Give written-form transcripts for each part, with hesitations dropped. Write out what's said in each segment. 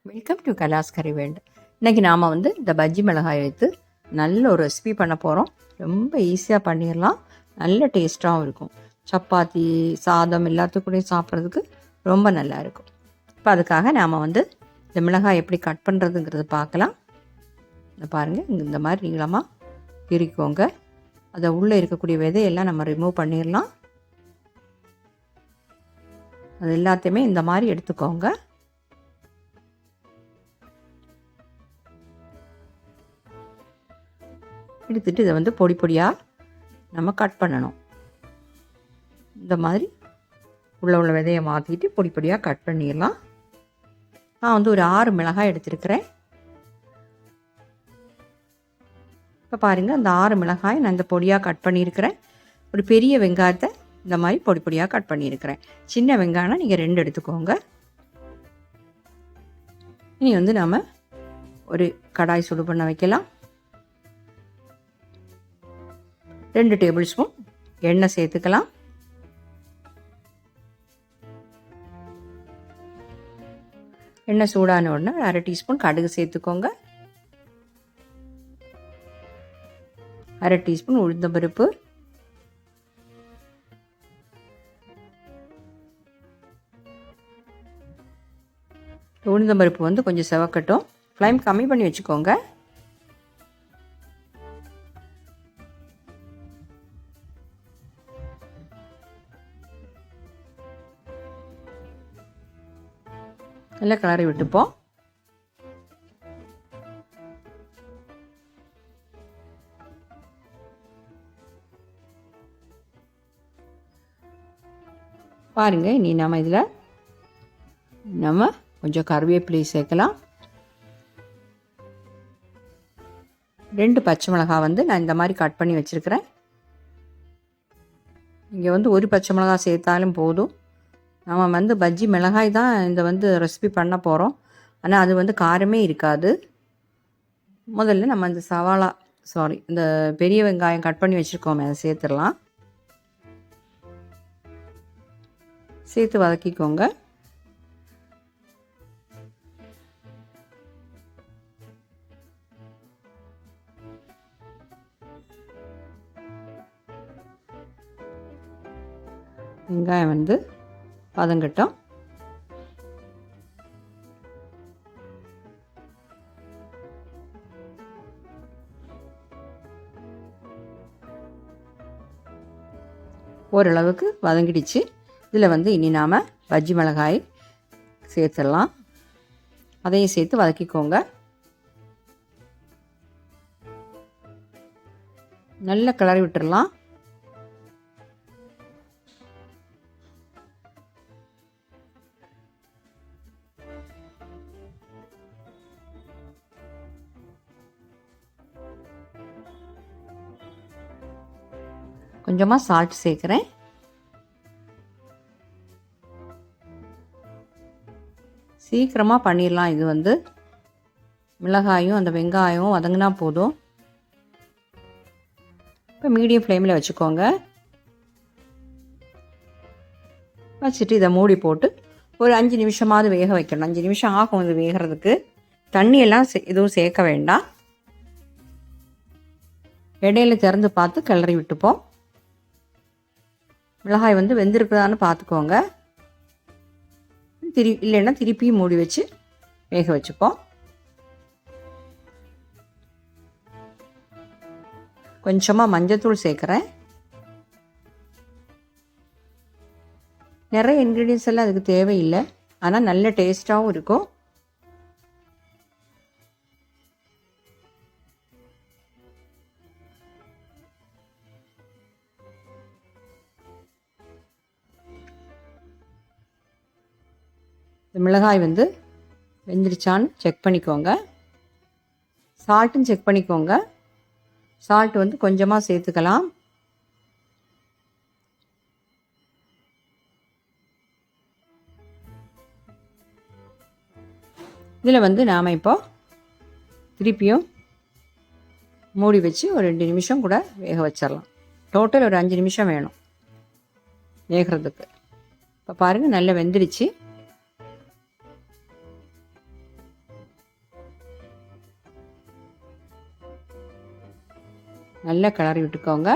Welcome to கலாஸ் கறிவேல்டு. இன்றைக்கி நாம் இந்த பஜ்ஜி மிளகாய் வைத்து நல்ல ஒரு ரெசிபி பண்ண போகிறோம். ரொம்ப ஈஸியாக பண்ணிடலாம், நல்ல டேஸ்ட்டாகவும் இருக்கும். சப்பாத்தி சாதம் எல்லாத்துக்கூடையும் சாப்பிட்றதுக்கு ரொம்ப நல்லா இருக்கும். இப்போ அதுக்காக நாம் இந்த மிளகாய் எப்படி கட் பண்ணுறதுங்கிறது பார்க்கலாம். இந்த பாருங்கள், இந்த மாதிரி நீளமாக பிரிக்கோங்க. அதை உள்ளே இருக்கக்கூடிய விதையெல்லாம் நம்ம ரிமூவ் பண்ணிடலாம். அது எல்லாத்தையுமே இந்த மாதிரி எடுத்துக்கோங்க. எடுத்துட்டு இதை பொடி பொடியாக நம்ம கட் பண்ணணும். இந்த மாதிரி உள்ள விதையை மாற்றிட்டு பொடி பொடியாக கட் பண்ணிடலாம். நான் ஒரு 6 மிளகாய் எடுத்துருக்கிறேன். இப்போ பாருங்கள், அந்த 6 மிளகாய் நான் இந்த பொடியாக கட் பண்ணியிருக்கிறேன். ஒரு பெரிய வெங்காயத்தை இந்த மாதிரி பொடி பொடியாக கட் பண்ணியிருக்கிறேன். சின்ன வெங்காயம்னா நீங்கள் 2 எடுத்துக்கோங்க. இனி நாம் ஒரு கடாய் சுடு பண்ண வைக்கலாம். 2 டேபிள் ஸ்பூன் எண்ணெய் சேர்த்துக்கலாம். எண்ணெய் சூடான உடனே 1/2 டீஸ்பூன் கடுகு சேர்த்துக்கோங்க. 1/2 டீஸ்பூன் உளுந்தம்பருப்பு, உளுந்தம்பருப்பு கொஞ்சம் செவக்கட்டும். ஃப்ளேம் கம்மி பண்ணி வச்சுக்கோங்க. நல்லா கிளறி விட்டுப்போம். பாருங்க, இனி நம்ம இதில் கொஞ்சம் கருவேப்பிலை சேர்க்கலாம். 2 பச்சை மிளகாய் நான் இந்த மாதிரி கட் பண்ணி வச்சுருக்கிறேன். இங்கே ஒரு பச்சை மிளகாய் சேர்த்தாலும் போதும். நம்ம பஜ்ஜி மிளகாய் தான் இந்த ரெசிபி பண்ண போகிறோம். ஆனால் அது காரமே இருக்காது. முதல்ல நம்ம இந்த பெரிய வெங்காயம் கட் பண்ணி வச்சுருக்கோமே, அதை சேர்த்துடலாம். சேர்த்து வதக்கிக்கோங்க. வெங்காயம் பதங்கட்டும். ஓரளவுக்கு வதங்கிடுச்சு. இதில் இனி நாம் பஜ்ஜி மிளகாய் சேர்த்துடலாம். அதையும் சேர்த்து வதக்கிக்கோங்க. நல்லா கிளறி விட்டுடலாம். கொஞ்சமாக சால்ட் சேர்க்குறேன். சீக்கிரமாக பண்ணிடலாம். இது மிளகாயும் அந்த வெங்காயம் வதங்கினா போதும். இப்போ மீடியம் ஃப்ளேமில் வச்சுக்கோங்க. வச்சுட்டு இதை மூடி போட்டு ஒரு 5 நிமிஷமாவது வேக வைக்கணும். 5 நிமிஷம் ஆகும் இது வேகிறதுக்கு. தண்ணியெல்லாம் எதுவும் சேர்க்க வேண்டாம். இடையில திறந்து பார்த்து கிளறி விட்டுப்போம். மிளகாய் வெந்திருக்குதான்னு பார்த்துக்கோங்க. இல்லைன்னா திருப்பியும் மூடி வச்சு வேக வச்சுப்போம். கொஞ்சமாக மஞ்சத்தூள் சேர்க்குறேன். நிறைய இன்க்ரீடியன்ஸ் எல்லாம் அதுக்கு தேவையில்லை, ஆனால் நல்ல டேஸ்ட்டாகவும் இருக்கும். மிளகாய் வெந்துருச்சான்னு செக் பண்ணிக்கோங்க. சால்ட்டும் செக் பண்ணிக்கோங்க. சால்ட் கொஞ்சமாக சேர்த்துக்கலாம். இதில் நாம் இப்போ திருப்பியும் மூடி வச்சு ஒரு 2 நிமிஷம் கூட வேக வச்சிடலாம். டோட்டல் ஒரு 5 நிமிஷம் வேணும் வேகிறதுக்கு. இப்போ பாருங்கள், நல்லா வெந்துடுச்சு. நல்லா கிளறி விட்டுக்கோங்க.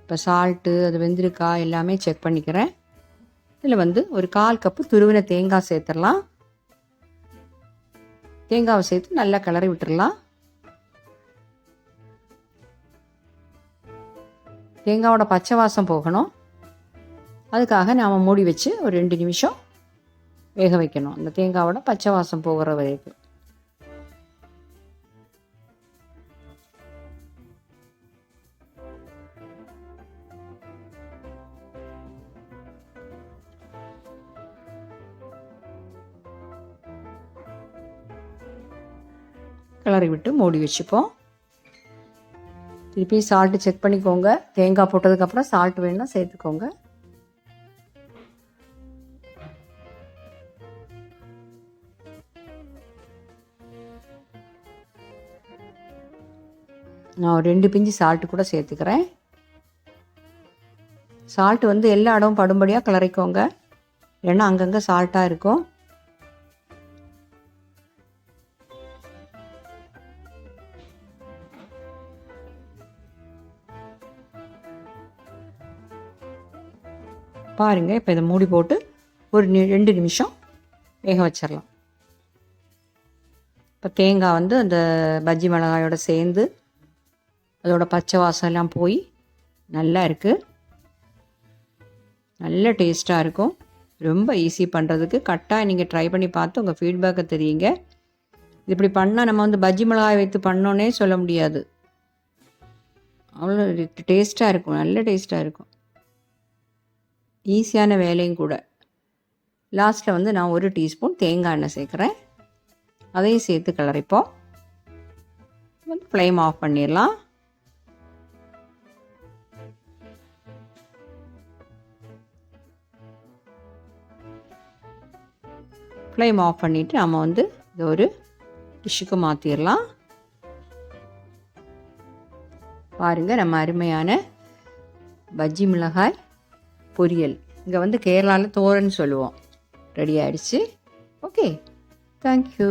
இப்போ சால்ட்டு அது வெந்திருக்கா எல்லாமே செக் பண்ணிக்கிறேன். இதில் வந்து ஒரு 1/4 கப்பு துருவின தேங்காய் சேர்த்துடலாம். தேங்காவை சேர்த்து நல்லா கிளறி விட்டுடலாம். தேங்காவோட பச்சை வாசம் போகணும். அதுக்காக நாம் மூடி வச்சு ஒரு 2 நிமிஷம் வேக வைக்கணும். அந்த தேங்காவோட பச்சை வாசம் போகிற வரைக்கும். கிளறி விட்டு மூடி வச்சுப்போம். திருப்பி சால்ட்டு செக் பண்ணிக்கோங்க. தேங்காய் போட்டதுக்கப்புறம் சால்ட் வேணும்னா சேர்த்துக்கோங்க. நான் ஒரு 2 பிஞ்சு சால்ட்டு கூட சேர்த்துக்கிறேன். சால்ட்டு வந்து எல்லா இடமும் படும்படியாக கிளறிக்கோங்க. ஏன்னா அங்கங்கே சால்ட்டாக இருக்கும். பாருங்கள், இப்போ இதை மூடி போட்டு ஒரு 2 நிமிஷம் வேக வச்சிடலாம். இப்போ தேங்காய் வந்து அந்த பஜ்ஜி மிளகாயோட சேர்ந்து அதோட பச்சை வாசம் எல்லாம் போய் நல்லா இருக்குது. நல்ல டேஸ்ட்டாக இருக்கும். ரொம்ப ஈஸி பண்ணுறதுக்கு. கட்டாயம் நீங்கள் ட்ரை பண்ணி பார்த்து உங்கள் ஃபீட்பேக்கை தெரியுங்க. இப்படி பண்ணால் நம்ம வந்து பஜ்ஜி மிளகாய் வைத்து பண்ணோன்னே சொல்ல முடியாது. அவ்வளோ டேஸ்ட்டாக இருக்கும். நல்ல டேஸ்ட்டாக இருக்கும். ஈஸியான வேலையும் கூட. லாஸ்ட்டில் வந்து நான் 1 டீஸ்பூன் தேங்காய் எண்ணெய் சேர்க்குறேன். அதையும் சேர்த்து கிளறிப்போம். வந்து ஃப்ளேம் ஆஃப் பண்ணிடலாம். ஃப்ளேம் ஆஃப் பண்ணிவிட்டு நம்ம வந்து இது ஒரு டிஷ்ஷுக்கு மாற்றிடலாம். பாருங்கள், நம்ம அருமையான பஜ்ஜி மிளகாய் பொரியல், இங்கே வந்து கேரளாவில் தோரன்னு சொல்லுவோம், ரெடி ஆகிடுச்சு. Okay, thank you.